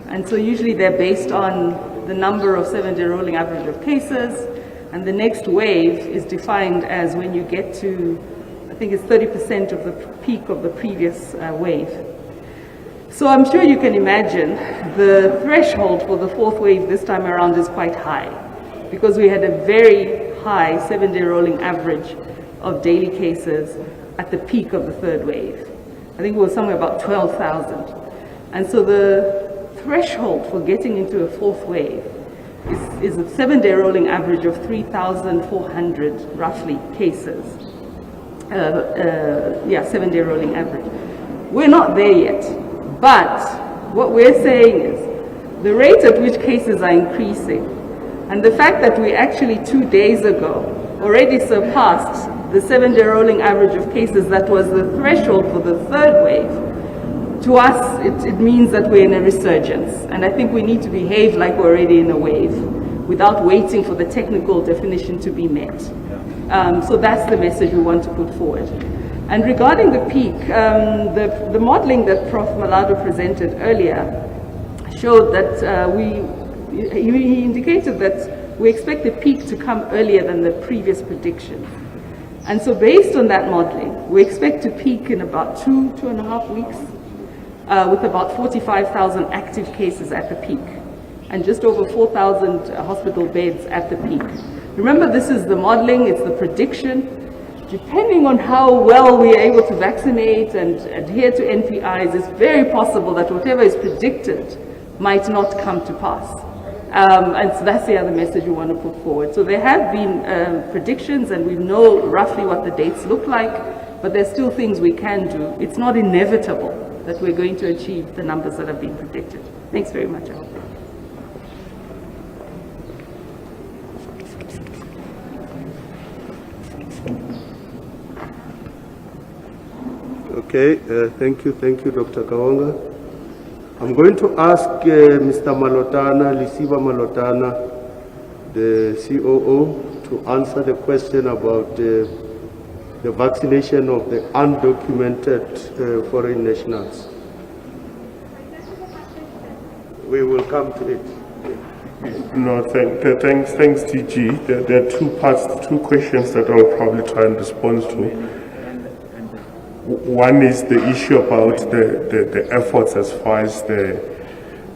And so usually they're based on the number of 7-day rolling average of cases, and the next wave is defined as when you get to, I think it's 30% of the peak of the previous wave. So I'm sure you can imagine the threshold for the fourth wave this time around is quite high, because we had a very high 7-day rolling average of daily cases at the peak of the third wave. I think it was somewhere about 12,000. And so the threshold for getting into a fourth wave is a 7-day rolling average of 3,400 roughly cases. 7-day rolling average. We're not there yet, but what we're saying is the rate at which cases are increasing, and the fact that we actually 2 days ago already surpassed the 7-day rolling average of cases that was the threshold for the third wave, to us, it means that we're in a resurgence. And I think we need to behave like we're already in a wave without waiting for the technical definition to be met. So that's the message we want to put forward. And regarding the peak, the modeling that Prof. Malado presented earlier showed that he indicated that we expect the peak to come earlier than the previous prediction. And so based on that modeling, we expect to peak in about 2.5 weeks, with about 45,000 active cases at the peak, and just over 4,000 hospital beds at the peak. Remember, this is the modeling, it's the prediction. Depending on how well we are able to vaccinate and adhere to NPIs, it's very possible that whatever is predicted might not come to pass. And so that's the other message we want to put forward. So there have been predictions, and we know roughly what the dates look like, but there's still things we can do. It's not inevitable that we're going to achieve the numbers that have been predicted. Thanks very much. Okay, thank you, Dr. Kaonga. I'm going to ask Mr. Malotana, Lisiba Malotana, the COO, to answer the question about the vaccination of the undocumented foreign nationals. We will come to it. No, thanks, TG. There are two parts, two questions that I'll probably try and respond to. One is the issue about the efforts as far as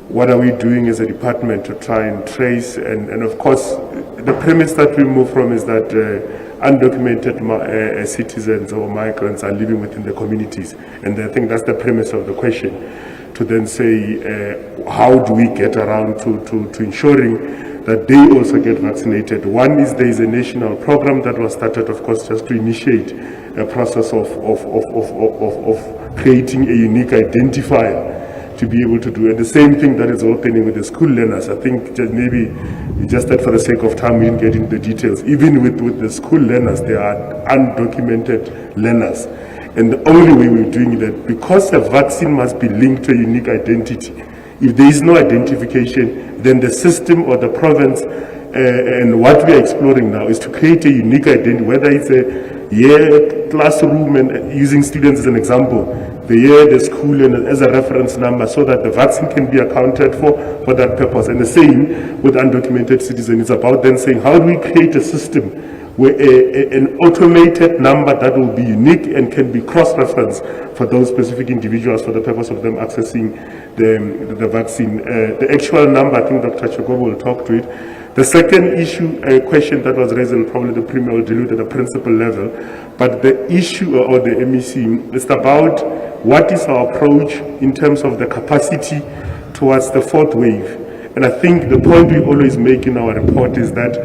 what are we doing as a department to try and trace, and of course the premise that we move from is that undocumented citizens or migrants are living within the communities, and I think that's the premise of the question, to then say how do we get around to ensuring that they also get vaccinated. One is there is a national program that was started, of course, just to initiate a process of creating a unique identifier to be able to do. And the same thing that is happening with the school learners. I think just that for the sake of time, we didn't get into the details. Even with the school learners, they are undocumented learners. And the only way we're doing that, because a vaccine must be linked to a unique identity, if there is no identification, then the system or the province, and what we are exploring now is to create a unique identity, whether it's a classroom, and using students as an example, the year, the school, and as a reference number, so that the vaccine can be accounted for that purpose. And the same with undocumented citizens. It's about then saying, how do we create a system where an automated number that will be unique and can be cross-referenced for those specific individuals for the purpose of them accessing the vaccine. The actual number, I think Dr. Chikobo will talk to it. The second issue, question that was raised, and probably the Premier will deal with at the principal level, but the issue or the MEC is about what is our approach in terms of the capacity towards the fourth wave. And I think the point we always make in our report is that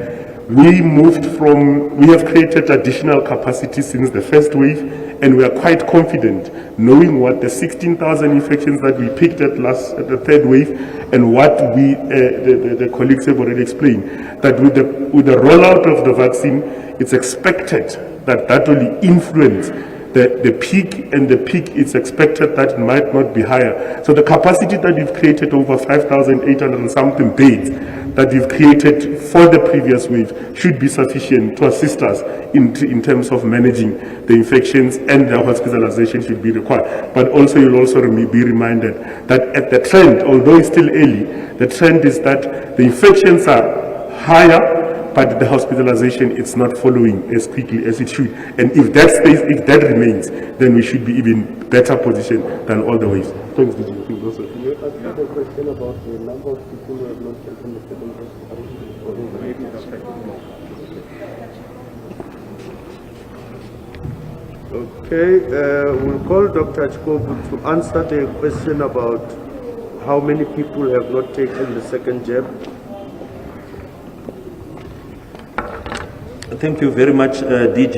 we have created additional capacity since the first wave, And we are quite confident, knowing what the 16,000 infections that we picked at the third wave, and what the colleagues have already explained, that with the rollout of the vaccine, it's expected that will influence the peak, and the peak is expected that it might not be higher. So the capacity that we've created, over 5,800 and something beds that we've created for the previous wave, should be sufficient to assist us in terms of managing the infections, and the hospitalization should be required. But also, you'll also be reminded that at the trend, although it's still early, the trend is that the infections are higher, but the hospitalization is not following as quickly as it should. And if that remains, then we should be even better positioned than all the ways. Thanks, DG. You asked a question about the number of people who have not taken the second dose. Okay, we'll call Dr. Chikobu to answer the question about how many people have not taken the second jab. Thank you very much, DG.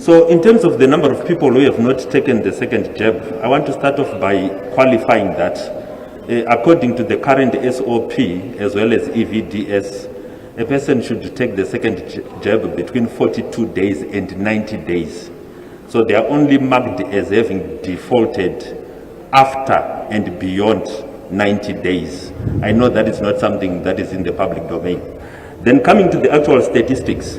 So in terms of the number of people who have not taken the second jab, I want to start off by qualifying that according to the current SOP as well as EVDS, a person should take the second jab between 42 days and 90 days. So they are only marked as having defaulted after and beyond 90 days. I know that is not something that is in the public domain. Then coming to the actual statistics,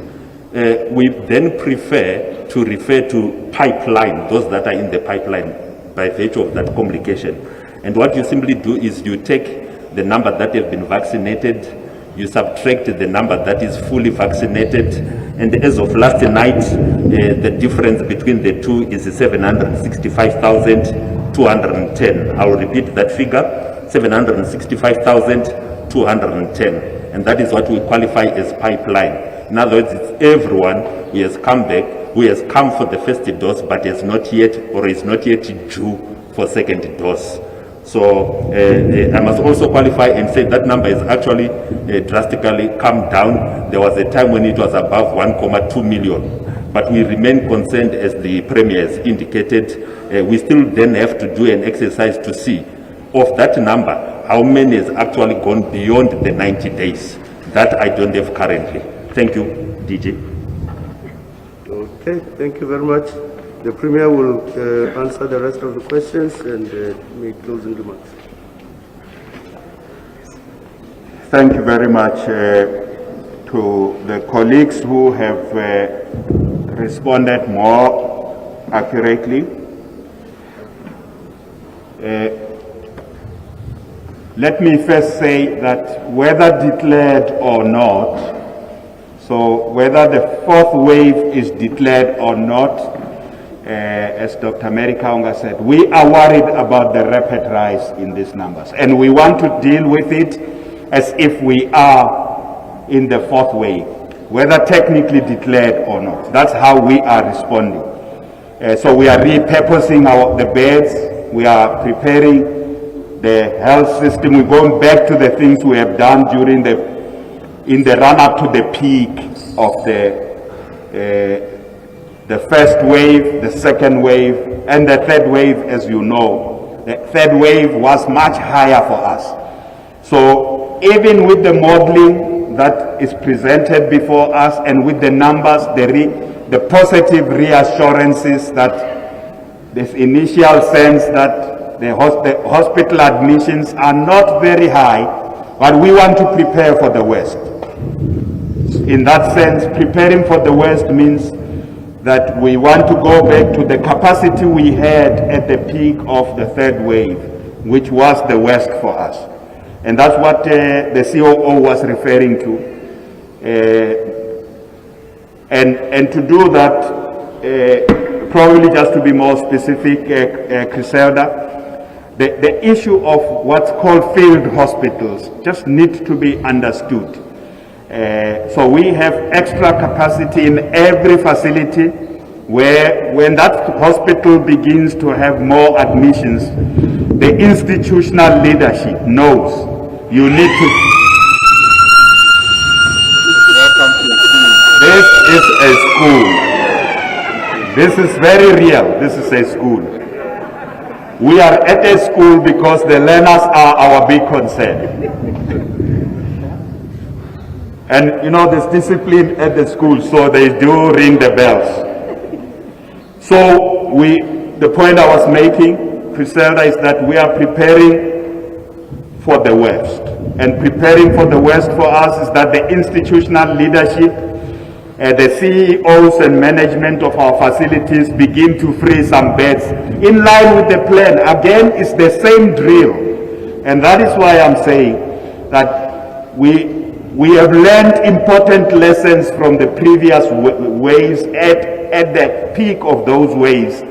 we then prefer to refer to pipeline, those that are in the pipeline by virtue of that complication. And what you simply do is you take the number that have been vaccinated, you subtract the number that is fully vaccinated, and as of last night, the difference between the two is 765,210. I will repeat that figure, 765,210. And that is what we qualify as pipeline. In other words, it's everyone who has come back, who has come for the first dose, but has not yet, or is not yet due for second dose. So I must also qualify and say that number is actually drastically come down. There was a time when it was above 1.2 million, but we remain concerned, as the Premier has indicated. We still then have to do an exercise to see, of that number, how many has actually gone beyond the 90 days. That I don't have currently. Thank you, DG. Okay, thank you very much. The Premier will answer the rest of the questions and make closing remarks. Thank you very much to the colleagues who have responded more accurately. Let me first say that whether declared or not, so whether the fourth wave is declared or not, as Dr. Mary Kaunga said, we are worried about the rapid rise in these numbers, and we want to deal with it as if we are in the fourth wave, whether technically declared or not. That's how we are responding. So we are repurposing the beds, we are preparing the health system. We're going back to the things we have done in the run-up to the peak of the first wave, the second wave, and the third wave. As you know, the third wave was much higher for us. So even with the modeling that is presented before us, and with the numbers, the positive reassurances, that this initial sense that the hospital admissions are not very high, but we want to prepare for the worst. In that sense, preparing for the worst means that we want to go back to the capacity we had at the peak of the third wave, which was the worst for us. And that's what the COO was referring to. And to do that, probably just to be more specific, Griselda, the issue of what's called field hospitals just needs to be understood. So we have extra capacity in every facility, where when that hospital begins to have more admissions, the institutional leadership knows you need to. This is a school. This is very real. This is a school. We are at a school because the learners are our big concern. And you know, there's discipline at the school, so they do ring the bells. So the point I was making, Griselda, is that we are preparing for the worst. And preparing for the worst for us is that the institutional leadership, the CEOs and management of our facilities begin to free some beds in line with the plan. Again, it's the same drill. And that is why I'm saying that we have learned important lessons from the previous waves at the peak of those waves.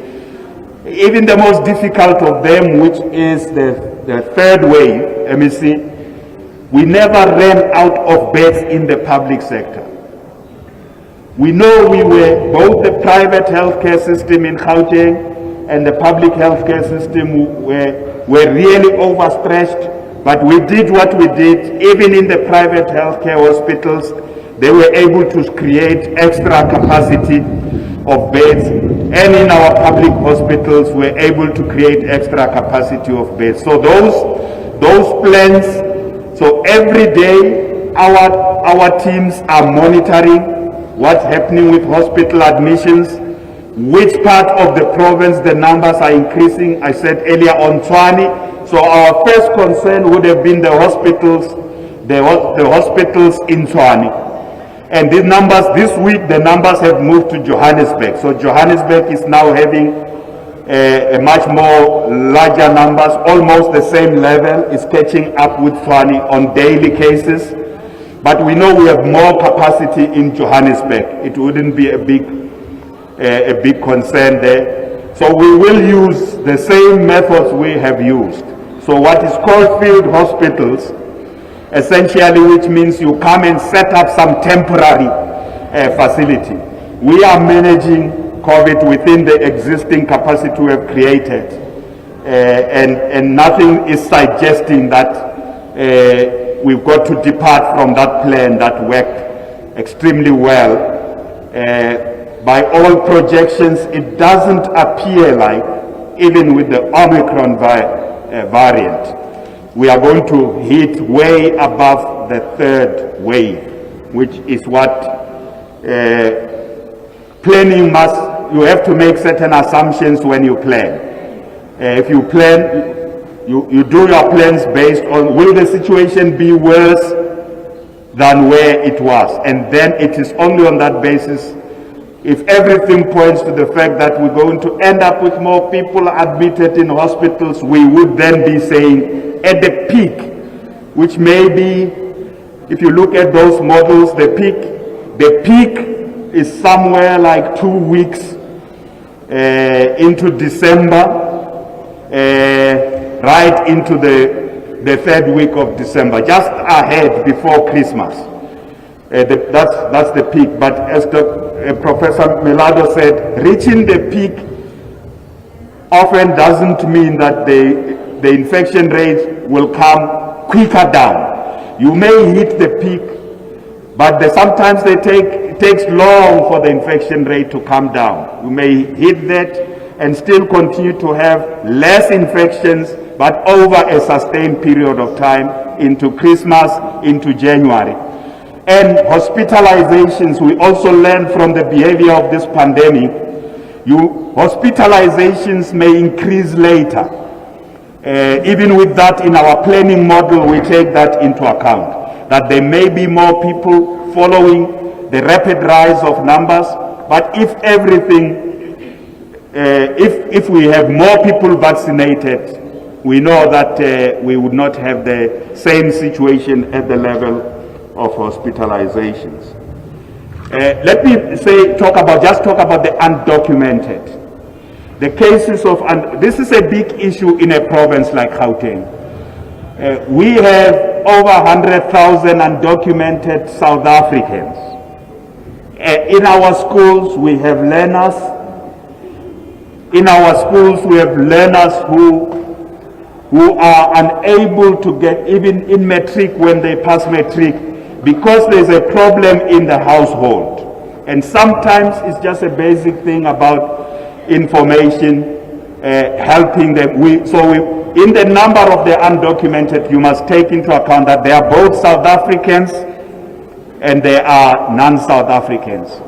Even the most difficult of them, which is the third wave, MEC, we never ran out of beds in the public sector. We know we were, both the private healthcare system in Gauteng and the public healthcare system were really overstretched, but we did what we did. Even in the private healthcare hospitals, they were able to create extra capacity of beds, and in our public hospitals we're able to create extra capacity of beds. So those plans, so every day our teams are monitoring what's happening with hospital admissions, which part of the province the numbers are increasing. I said earlier on Tshwane. So our first concern would have been the hospitals in Tshwane. And these numbers, this week, the numbers have moved to Johannesburg. So Johannesburg is now having a much more larger numbers, almost the same level, is catching up with Tshwane on daily cases. But we know we have more capacity in Johannesburg. It wouldn't be a big concern there. So we will use the same methods we have used. So what is called field hospitals, essentially, which means you come and set up some temporary facility. We are managing COVID within the existing capacity we have created, and nothing is suggesting that we've got to depart from that plan that worked extremely well. By all projections, it doesn't appear like, even with the Omicron variant, we are going to hit way above the third wave, which is what planning you have to make certain assumptions when you plan. If you plan, you do your plans based on, will the situation be worse than where it was? And then it is only on that basis, if everything points to the fact that we're going to end up with more people admitted in hospitals, we would then be saying at the peak, which may be, if you look at those models, the peak is somewhere like 2 weeks into December, right into the third week of December, just ahead before Christmas. That's the peak. But as Professor Melado said, reaching the peak often doesn't mean that the infection rate will come quicker down. You may hit the peak, but sometimes it takes long for the infection rate to come down. You may hit that and still continue to have less infections, but over a sustained period of time into Christmas, into January. And hospitalizations, we also learned from the behavior of this pandemic, hospitalizations may increase later. Even with that, in our planning model, we take that into account, that there may be more people following the rapid rise of numbers, but if if we have more people vaccinated, we know that we would not have the same situation at the level of hospitalizations. Let me talk about the undocumented. The cases of, this is a big issue in a province like Gauteng. We have over 100,000 undocumented South Africans. In our schools, we have learners. In our schools, we have learners who are unable to get, even in matric, when they pass matric, because there's a problem in the household. And sometimes it's just a basic thing about information, helping them. In the number of the undocumented, you must take into account that they are both South Africans and they are non-South Africans.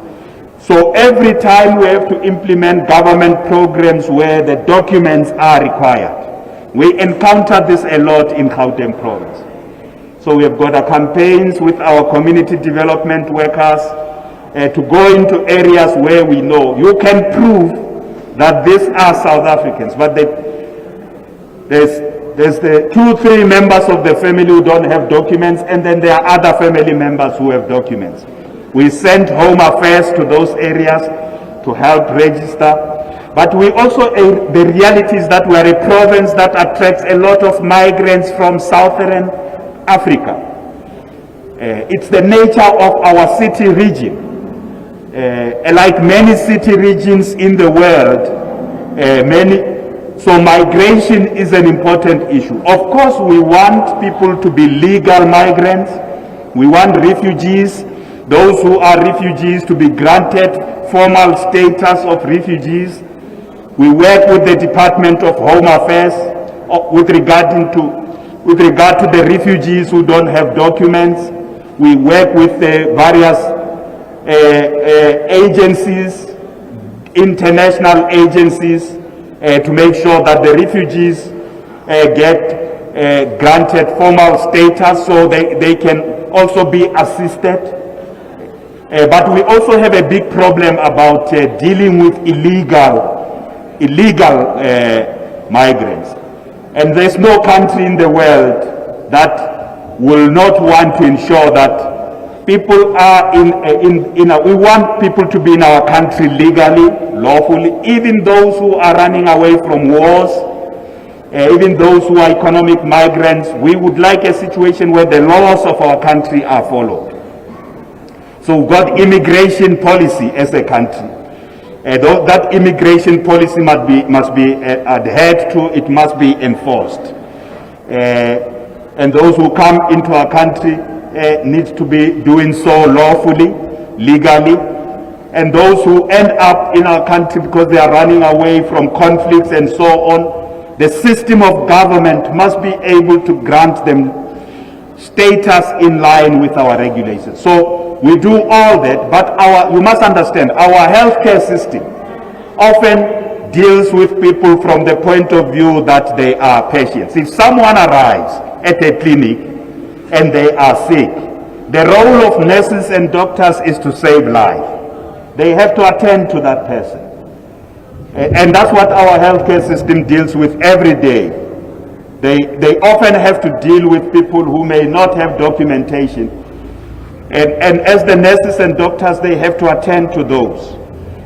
So every time we have to implement government programs where the documents are required, we encounter this a lot in Gauteng province. So we have got campaigns with our community development workers to go into areas where we know you can prove that these are South Africans, but there's the 2-3 members of the family who don't have documents, and then there are other family members who have documents. We sent Home Affairs to those areas to help register. But we also, the reality is that we are a province that attracts a lot of migrants from Southern Africa. It's the nature of our city region. Like many city regions in the world, so migration is an important issue. Of course, we want people to be legal migrants. We want refugees, those who are refugees, to be granted formal status of refugees. We work with the Department of Home Affairs with regard to the refugees who don't have documents. We work with the various agencies, international agencies, to make sure that the refugees get granted formal status so they can also be assisted. But we also have a big problem about dealing with illegal migrants. And there's no country in the world that will not want to ensure that people are we want people to be in our country legally, lawfully, even those who are running away from wars, even those who are economic migrants. We would like a situation where the laws of our country are followed. So we've got immigration policy as a country. That immigration policy must be adhered to, it must be enforced. And those who come into our country need to be doing so lawfully, legally. And those who end up in our country because they are running away from conflicts and so on, the system of government must be able to grant them status in line with our regulations. So we do all that, but you must understand, our healthcare system often deals with people from the point of view that they are patients. If someone arrives at a clinic and they are sick, the role of nurses and doctors is to save life. They have to attend to that person. And that's what our healthcare system deals with every day. They often have to deal with people who may not have documentation. And as the nurses and doctors, they have to attend to those.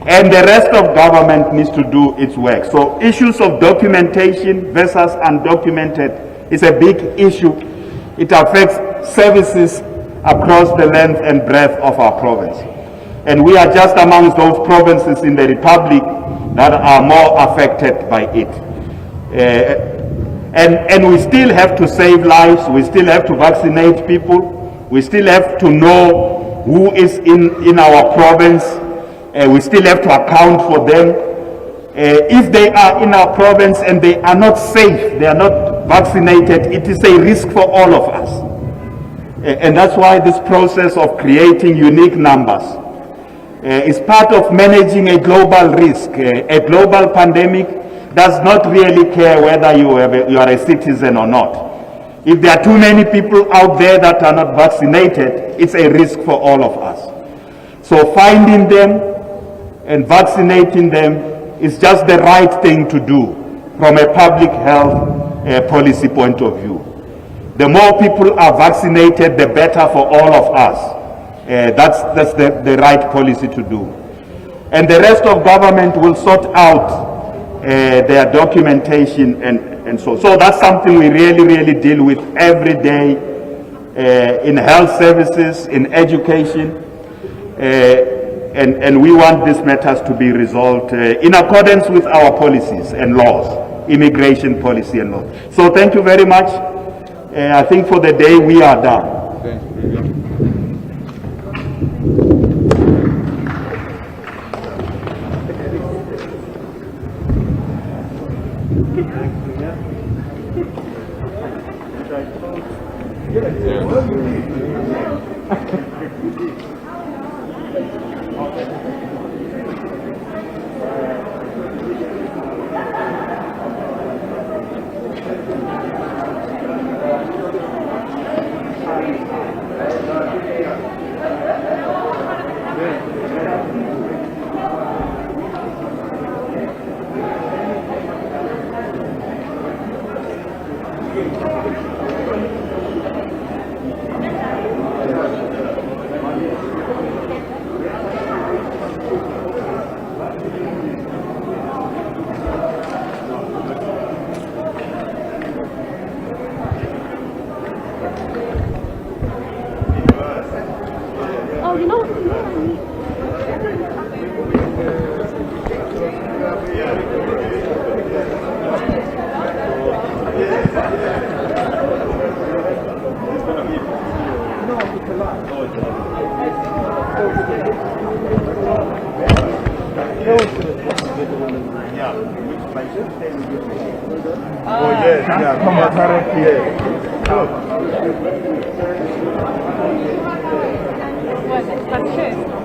And the rest of government needs to do its work. So issues of documentation versus undocumented is a big issue. It affects services across the length and breadth of our province. And we are just amongst those provinces in the Republic that are more affected by it. And we still have to save lives, we still have to vaccinate people, we still have to know who is in our province, we still have to account for them. If they are in our province and they are not safe, they are not vaccinated, it is a risk for all of us. And that's why this process of creating unique numbers is part of managing a global risk. A global pandemic does not really care whether you are a citizen or not. If there are too many people out there that are not vaccinated, it's a risk for all of us. So finding them and vaccinating them is just the right thing to do from a public health policy point of view. The more people are vaccinated, the better for all of us. That's the right policy to do. And the rest of government will sort out their documentation and so that's something we really deal with every day in health services, in education, and we want these matters to be resolved in accordance with our policies and laws, immigration policy and laws. So thank you very much. I think for the day we are done. Thank you. Oh, you know, Oh yes, yeah, come on, directly. that's true.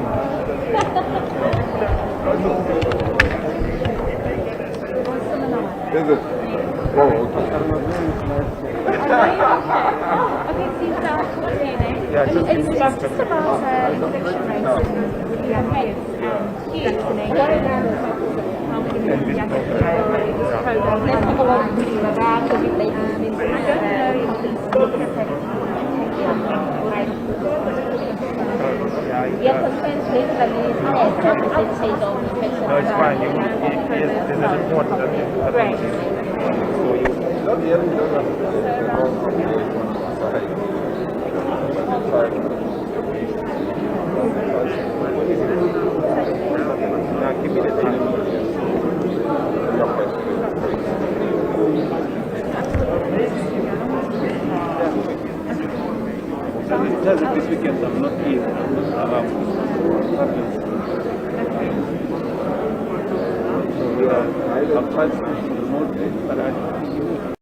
Is it? Oh, okay. Okay, so you start, what's your name? Yeah, It's just about infection rates with the young kids and vaccination. How many young kids are this program? Let's have a lot of video about the Yes, particularly stage of infection. No, it's fine. There's a report that Right. give me the time. Just this weekend, I'm not here. I'm not around. So, I've tried to remotely, but I